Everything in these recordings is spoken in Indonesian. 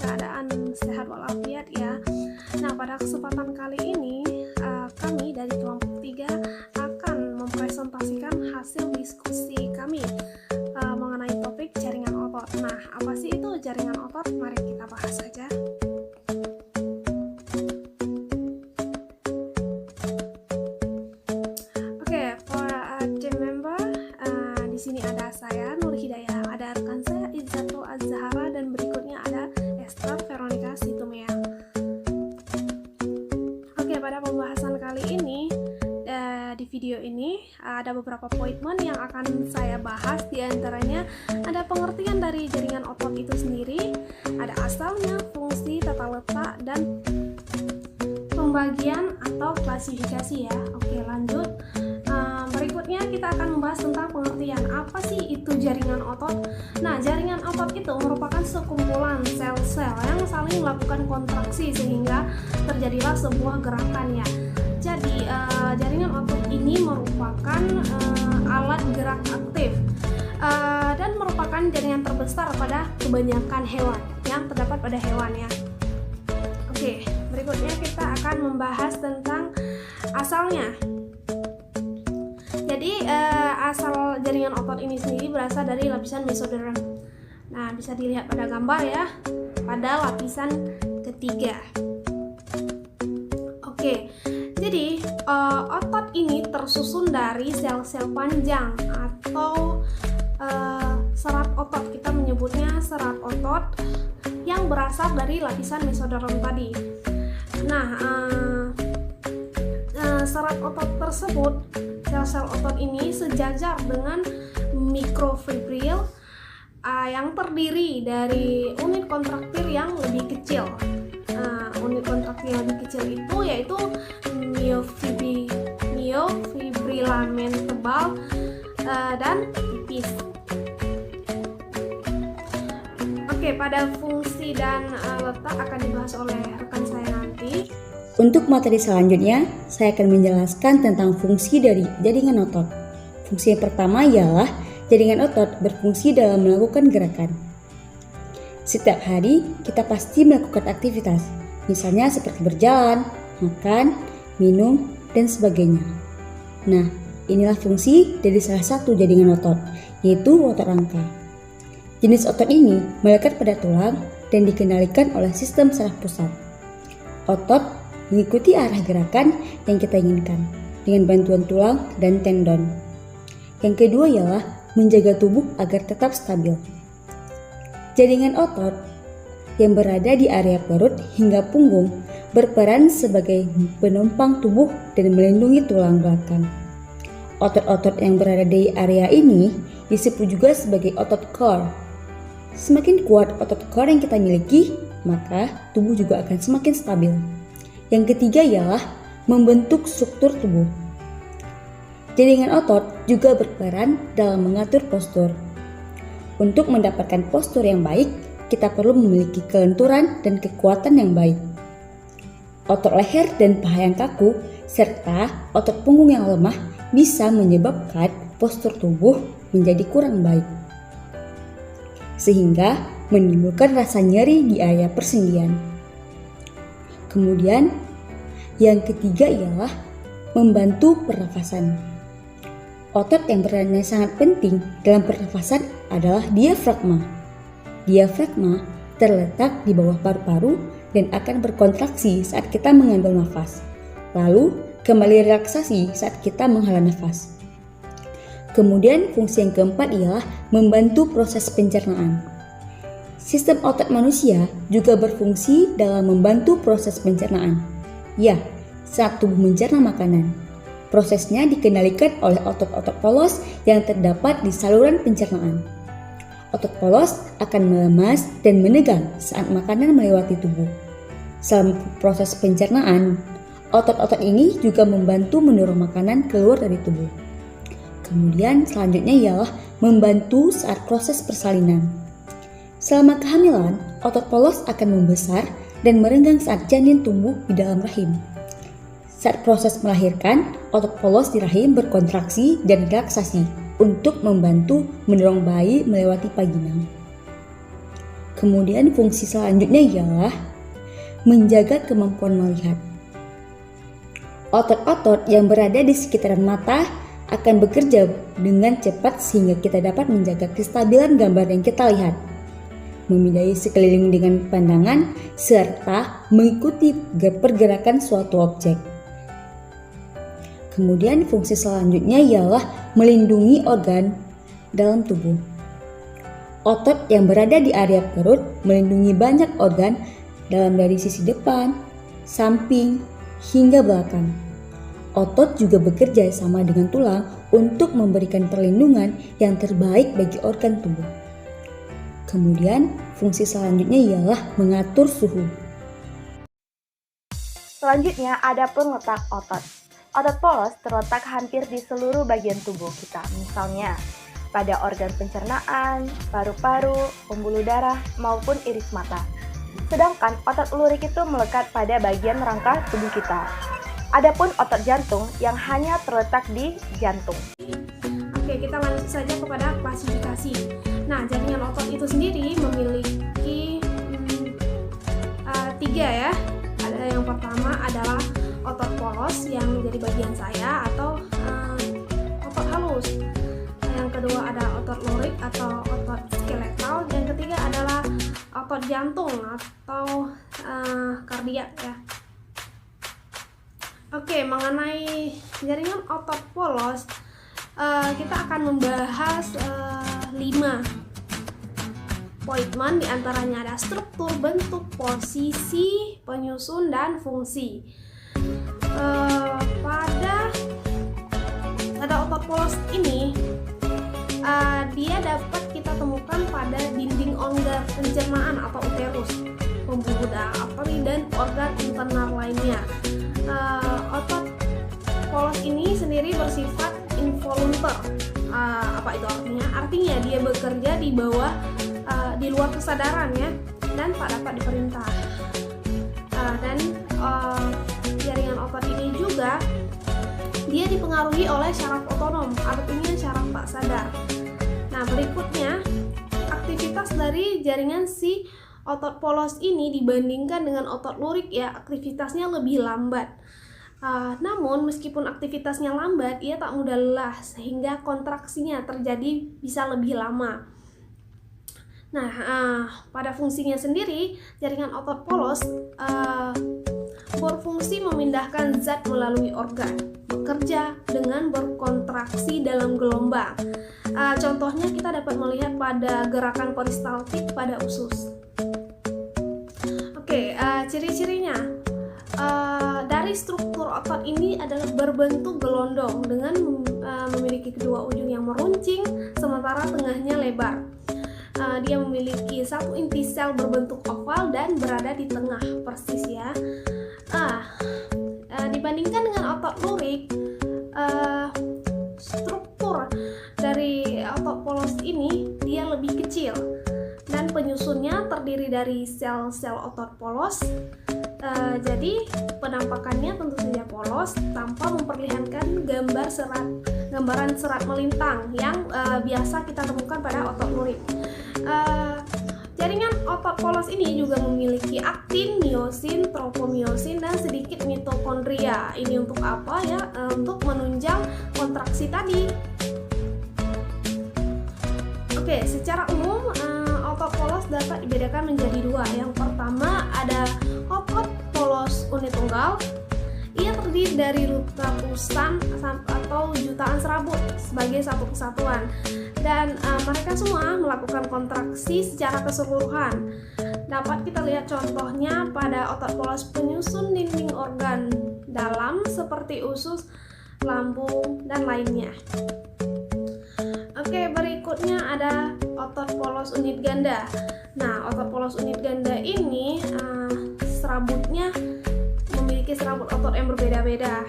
keadaan sehat walafiat ya. Nah, pada kesempatan kali ini kami dari kelompok 3 akan mempresentasikan hasil diskusi kami mengenai topik jaringan otot. Nah, apa sih itu jaringan otot? Mari kita bahas saja. Oke, for team member, di sini ada saya Nur Hidayah, ada rekan saya Izzatul Az-Zahra, dan berikutnya ada Esther Veronica Situmea. Oke, pada pembahasan kali ini di video ini ada beberapa poin yang akan saya bahas. Di antaranya ada pengertian dari jaringan otot itu sendiri, ada asalnya, fungsi, tata letak, dan pembagian atau klasifikasi ya. Oke, lanjut. Berikutnya kita akan membahas tentang pengertian apa sih itu jaringan otot. Nah, jaringan otot itu merupakan sekumpulan sel-sel yang saling melakukan kontraksi sehingga terjadilah sebuah gerakan ya. Jadi jaringan otot ini merupakan alat gerak aktif dan merupakan jaringan terbesar pada kebanyakan hewan yang terdapat pada hewan ya. Oke, berikutnya kita akan membahas tentang asalnya. Jadi asal jaringan otot ini sendiri berasal dari lapisan mesoderm. Nah, bisa dilihat pada gambar ya, pada lapisan ketiga. Oke, jadi otot ini tersusun dari sel-sel panjang atau serat otot. Kita menyebutnya serat otot yang berasal dari lapisan mesoderm tadi. Nah, serat otot tersebut, sel-sel otot ini sejajar dengan mikrofibril yang terdiri dari unit kontraktil yang lebih kecil. Unit kontraktil yang lebih kecil itu yaitu miofibrilamen tebal dan tipis. Oke, pada fungsi dan letak akan dibahas oleh rekan saya nanti. Untuk materi selanjutnya, saya akan menjelaskan tentang fungsi dari jaringan otot. Fungsi yang pertama ialah jaringan otot berfungsi dalam melakukan gerakan. Setiap hari, kita pasti melakukan aktivitas, misalnya seperti berjalan, makan, minum, dan sebagainya. Nah, inilah fungsi dari salah satu jaringan otot, yaitu otot rangka. Jenis otot ini melekat pada tulang dan dikendalikan oleh sistem saraf pusat. Otot mengikuti arah gerakan yang kita inginkan dengan bantuan tulang dan tendon. Yang kedua ialah menjaga tubuh agar tetap stabil. Jaringan otot yang berada di area perut hingga punggung berperan sebagai penopang tubuh dan melindungi tulang belakang. Otot-otot yang berada di area ini disebut juga sebagai otot core. Semakin kuat otot core yang kita miliki, maka tubuh juga akan semakin stabil. Yang ketiga ialah membentuk struktur tubuh. Jaringan otot juga berperan dalam mengatur postur. Untuk mendapatkan postur yang baik, kita perlu memiliki kelenturan dan kekuatan yang baik. Otot leher dan paha yang kaku, serta otot punggung yang lemah bisa menyebabkan postur tubuh menjadi kurang baik, sehingga menimbulkan rasa nyeri di area persendian. Kemudian, yang ketiga ialah membantu pernafasan. Otot yang berperan sangat penting dalam pernafasan adalah diafragma. Diafragma terletak di bawah paru-paru dan akan berkontraksi saat kita mengambil nafas, lalu kembali relaksasi saat kita menghela nafas. Kemudian fungsi yang keempat ialah membantu proses pencernaan. Sistem otot manusia juga berfungsi dalam membantu proses pencernaan. Ya, saat tubuh mencerna makanan, prosesnya dikendalikan oleh otot-otot polos yang terdapat di saluran pencernaan. Otot polos akan melemas dan menegang saat makanan melewati tubuh. Selama proses pencernaan, otot-otot ini juga membantu mendorong makanan keluar dari tubuh. Kemudian selanjutnya ialah membantu saat proses persalinan. Selama kehamilan, otot polos akan membesar dan merenggang saat janin tumbuh di dalam rahim. Saat proses melahirkan, otot polos di rahim berkontraksi dan relaksasi untuk membantu mendorong bayi melewati vagina. Kemudian fungsi selanjutnya ialah menjaga kemampuan melihat. Otot-otot yang berada di sekitaran mata akan bekerja dengan cepat sehingga kita dapat menjaga kestabilan gambar yang kita lihat, memindai sekeliling dengan pandangan, serta mengikuti pergerakan suatu objek. Kemudian fungsi selanjutnya ialah melindungi organ dalam tubuh. Otot yang berada di area perut melindungi banyak organ dari sisi depan, samping, hingga belakang. Otot juga bekerja sama dengan tulang untuk memberikan perlindungan yang terbaik bagi organ tubuh. Kemudian, fungsi selanjutnya ialah mengatur suhu. Selanjutnya ada penletak otot. Otot polos terletak hampir di seluruh bagian tubuh kita, misalnya pada organ pencernaan, paru-paru, pembuluh darah, maupun iris mata. Sedangkan otot lurik itu melekat pada bagian rangka tubuh kita. Adapun otot jantung yang hanya terletak di jantung. Oke, kita lanjut saja kepada klasifikasi. Nah, jaringan otot itu sendiri memiliki tiga ya. Ada yang pertama adalah otot polos yang menjadi bagian saya atau otot halus. Yang kedua ada otot lurik atau otot skeletal. Yang ketiga adalah otot jantung atau kardiak ya. Oke, mengenai jaringan otot polos, kita akan membahas 5 poin, diantaranya ada struktur, bentuk, posisi, penyusun, dan fungsi. Pada otot polos ini, dia dapat kita temukan pada dinding organ pencernaan atau uterus, pembuluh darah, arteri, dan organ internal lainnya. Otot polos ini sendiri bersifat involuntar. Apa itu artinya? Artinya dia bekerja di bawah, di luar kesadaran ya, dan tak dapat diperintah. Jaringan otot ini juga dia dipengaruhi oleh syaraf otonom, artinya syaraf tak sadar. Nah, berikutnya aktivitas dari jaringan si otot polos ini dibandingkan dengan otot lurik ya, aktivitasnya lebih lambat. Namun meskipun aktivitasnya lambat, ia tak mudah lelah sehingga kontraksinya terjadi bisa lebih lama. Nah, pada fungsinya sendiri, jaringan otot polos berfungsi memindahkan zat melalui organ, bekerja dengan berkontraksi dalam gelombang. Contohnya kita dapat melihat pada gerakan peristaltik pada usus. Oke, ciri-cirinya. Dari struktur otot ini adalah berbentuk gelondong dengan memiliki kedua ujung yang meruncing, sementara tengahnya lebar. Dia memiliki satu inti sel berbentuk oval dan berada di tengah persis ya. Dibandingkan dengan otot lurik, struktur dari otot polos ini dia lebih kecil dan penyusunnya terdiri dari sel-sel otot polos. Jadi penampakannya tentu saja polos tanpa memperlihatkan gambaran serat melintang yang biasa kita temukan pada otot lurik. Jaringan otot polos ini juga memiliki aktin, miosin, tropomiosin, dan sedikit mitokondria. Ini untuk apa ya? Untuk menunjang kontraksi tadi. Oke, secara umum otot polos dapat dibedakan menjadi dua. Yang pertama ada otot polos unit tunggal. Ia terdiri dari ratusan atau jutaan serabut sebagai satu kesatuan, dan mereka semua melakukan kontraksi secara keseluruhan. Dapat kita lihat contohnya pada otot polos penyusun dinding organ dalam seperti usus, lambung, dan lainnya. Oke, berikutnya ada otot polos unit ganda. Nah, otot polos unit ganda ini serabutnya memiliki serabut otot yang berbeda-beda,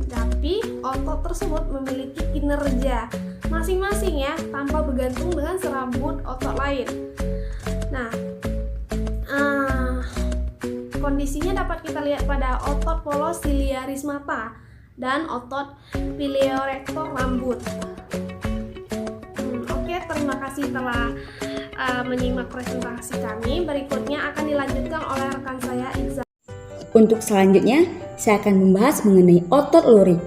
tapi otot tersebut memiliki kinerja masing-masing ya, tanpa bergantung dengan serabut otot lain. Nah, kondisinya dapat kita lihat pada otot polos ciliaris mata dan otot pileorektor rambut. Oke, terima kasih telah menyimak presentasi kami. Berikutnya akan dilanjutkan oleh rekan saya Iza. Untuk selanjutnya, saya akan membahas mengenai otot lurik.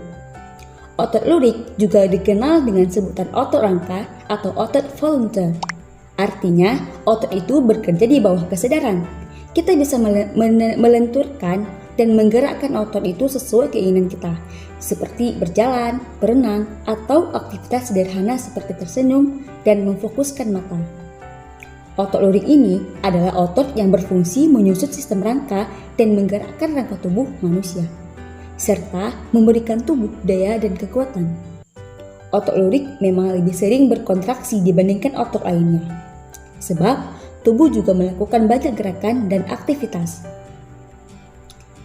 Otot lurik juga dikenal dengan sebutan otot rangka atau otot volunteer. Artinya, otot itu bekerja di bawah kesadaran. Kita bisa melenturkan dan menggerakkan otot itu sesuai keinginan kita, seperti berjalan, berenang, atau aktivitas sederhana seperti tersenyum dan memfokuskan mata. Otot lurik ini adalah otot yang berfungsi menyusut sistem rangka dan menggerakkan rangka tubuh manusia, serta memberikan tubuh daya dan kekuatan. Otot lurik memang lebih sering berkontraksi dibandingkan otot lainnya, sebab tubuh juga melakukan banyak gerakan dan aktivitas.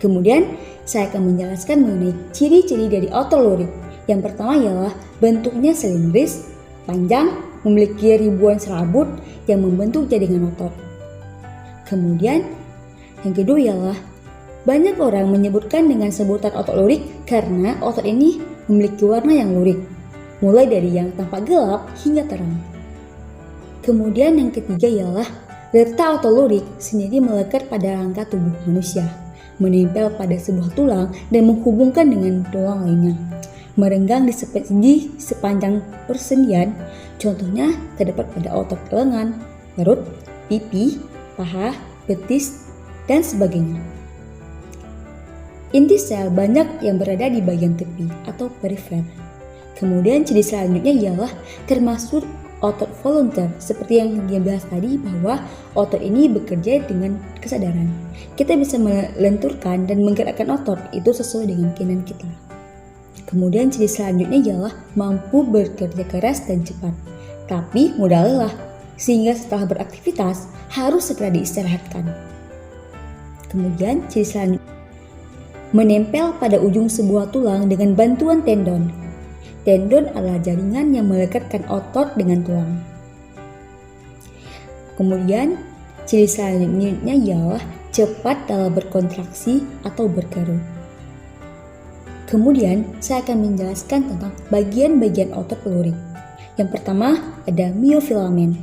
Kemudian, saya akan menjelaskan mengenai ciri-ciri dari otot lurik. Yang pertama ialah bentuknya silindris, panjang, memiliki ribuan serabut yang membentuk jaringan otot. Kemudian, yang kedua ialah banyak orang menyebutkan dengan sebutan otot lurik karena otot ini memiliki warna yang lurik, mulai dari yang tampak gelap hingga terang. Kemudian yang ketiga ialah letak otot lurik sendiri melekat pada rangka tubuh manusia, menempel pada sebuah tulang dan menghubungkan dengan tulang lainnya, merenggang di sepanjang persendian. Contohnya terdapat pada otot lengan, perut, pipi, paha, betis, dan sebagainya. Inti sel banyak yang berada di bagian tepi atau perifer. Kemudian ciri selanjutnya ialah termasuk otot volunteer, seperti yang dia bahas tadi bahwa otot ini bekerja dengan kesadaran. Kita bisa melenturkan dan menggerakkan otot itu sesuai dengan keinginan kita. Kemudian ciri selanjutnya ialah mampu bekerja keras dan cepat, tapi mudah lelah, sehingga setelah beraktivitas harus segera diistirahatkan. Kemudian ciri selanjutnya menempel pada ujung sebuah tulang dengan bantuan tendon. Tendon adalah jaringan yang melekatkan otot dengan tulang. Kemudian, ciri selanjutnya ialah cepat dalam berkontraksi atau berkerut. Kemudian, saya akan menjelaskan tentang bagian-bagian otot lurik. Yang pertama, ada myofilamen.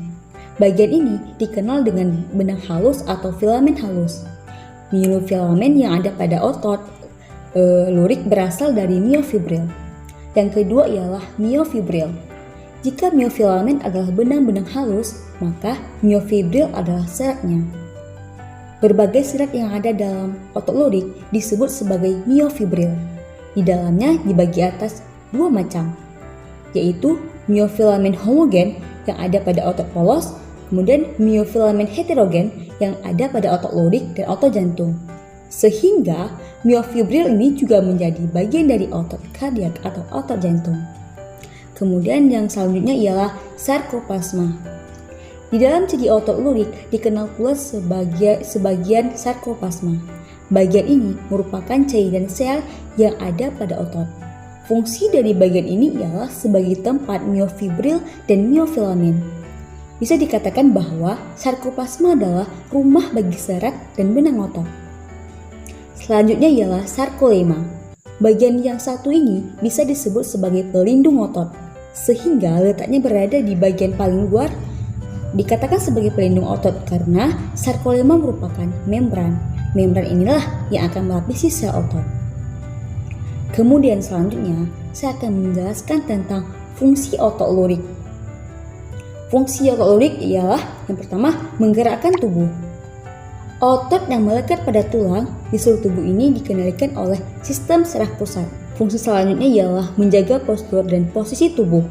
Bagian ini dikenal dengan benang halus atau filamen halus. Myofilamen yang ada pada otot lurik berasal dari myofibril. Yang kedua ialah myofibril. Jika myofilamen adalah benang-benang halus, maka myofibril adalah seratnya. Berbagai serat yang ada dalam otot lurik disebut sebagai myofibril. Di dalamnya dibagi atas dua macam, yaitu myofilamen homogen yang ada pada otot polos, kemudian myofilamen heterogen yang ada pada otot lurik dan otot jantung. Sehingga myofibril ini juga menjadi bagian dari otot kardiak atau otot jantung. Kemudian yang selanjutnya ialah sarkoplasma. Di dalam ciri otot lurik dikenal pula sebagian sarkoplasma. Bagian ini merupakan cairan sel yang ada pada otot. Fungsi dari bagian ini ialah sebagai tempat myofibril dan myofilamen. Bisa dikatakan bahwa sarkoplasma adalah rumah bagi serat dan benang otot. Selanjutnya ialah sarkolema. Bagian yang satu ini bisa disebut sebagai pelindung otot, sehingga letaknya berada di bagian paling luar. Dikatakan sebagai pelindung otot karena sarkolema merupakan membran. Membran inilah yang akan melapisi sel otot. Kemudian selanjutnya, saya akan menjelaskan tentang fungsi otot lurik. Fungsi otot lurik ialah yang pertama, menggerakkan tubuh. Otot yang melekat pada tulang di seluruh tubuh ini dikendalikan oleh sistem saraf pusat. Fungsi selanjutnya ialah menjaga postur dan posisi tubuh.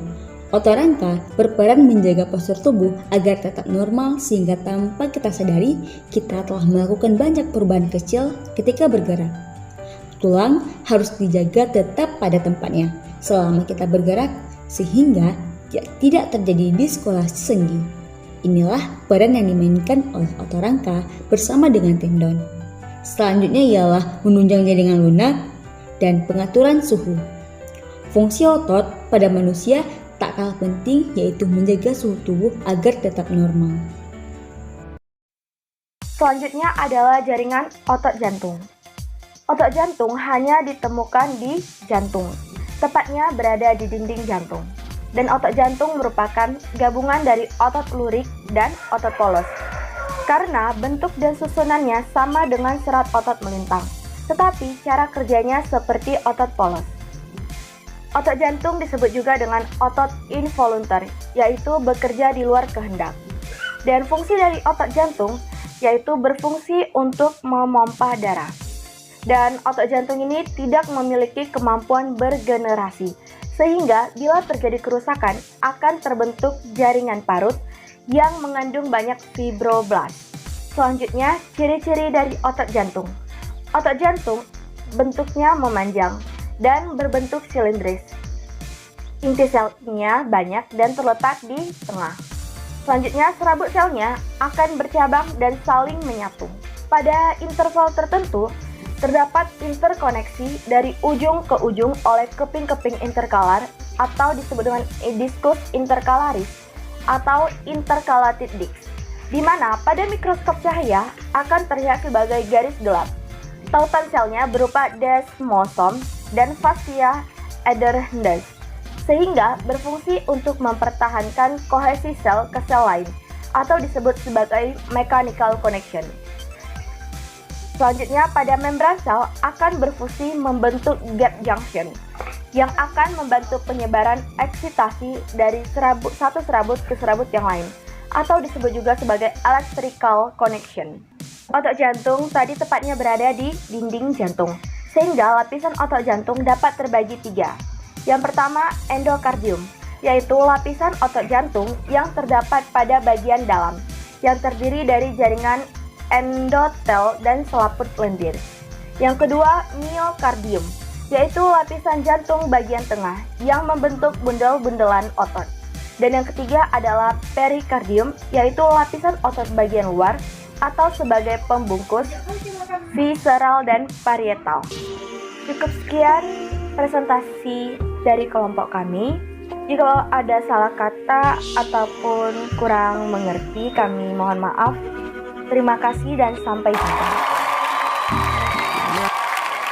Otot rangka berperan menjaga postur tubuh agar tetap normal sehingga tanpa kita sadari kita telah melakukan banyak perubahan kecil ketika bergerak. Tulang harus dijaga tetap pada tempatnya selama kita bergerak sehingga tidak terjadi diskolasi sendi. Inilah peran yang dimainkan oleh otot rangka bersama dengan tendon. Selanjutnya ialah menunjang jaringan lunak dan pengaturan suhu. Fungsi otot pada manusia tak kalah penting, yaitu menjaga suhu tubuh agar tetap normal. Selanjutnya adalah jaringan otot jantung. Otot jantung hanya ditemukan di jantung, tepatnya berada di dinding jantung. dan otot jantung merupakan gabungan dari otot lurik dan otot polos. Karena bentuk dan susunannya sama dengan serat otot melintang, tetapi cara kerjanya seperti otot polos. Otot jantung disebut juga dengan otot involuntar, yaitu bekerja di luar kehendak. Dan fungsi dari otot jantung yaitu berfungsi untuk memompa darah. Dan otot jantung ini tidak memiliki kemampuan bergenerasi, sehingga bila terjadi kerusakan akan terbentuk jaringan parut yang mengandung banyak fibroblast. Selanjutnya, ciri-ciri dari otot jantung. Otot jantung bentuknya memanjang dan berbentuk silindris. Inti selnya banyak dan terletak di tengah. Selanjutnya, serabut selnya akan bercabang dan saling menyatu. Pada interval tertentu, terdapat interkoneksi dari ujung ke ujung oleh keping-keping interkalar atau disebut dengan diskus interkalaris atau intercalated discs, di mana pada mikroskop cahaya akan terlihat sebagai garis gelap. Tautan selnya berupa desmosom dan fascia adherens, sehingga berfungsi untuk mempertahankan kohesi sel ke sel lain atau disebut sebagai mechanical connection. Selanjutnya, pada membran sel akan berfungsi membentuk gap junction yang akan membantu penyebaran eksitasi dari satu serabut ke serabut yang lain atau disebut juga sebagai electrical connection. Otot jantung tadi tepatnya berada di dinding jantung, sehingga lapisan otot jantung dapat terbagi 3. Yang pertama, endokardium, yaitu lapisan otot jantung yang terdapat pada bagian dalam, yang terdiri dari jaringan endotel dan selaput lendir. Yang kedua, miokardium, yaitu lapisan jantung bagian tengah yang membentuk bundel-bundelan otot. Dan yang ketiga adalah perikardium, yaitu lapisan otot bagian luar atau sebagai pembungkus visceral dan parietal. Cukup sekian presentasi dari kelompok kami. Jika ada salah kata ataupun kurang mengerti, kami mohon maaf. Terima kasih dan sampai jumpa.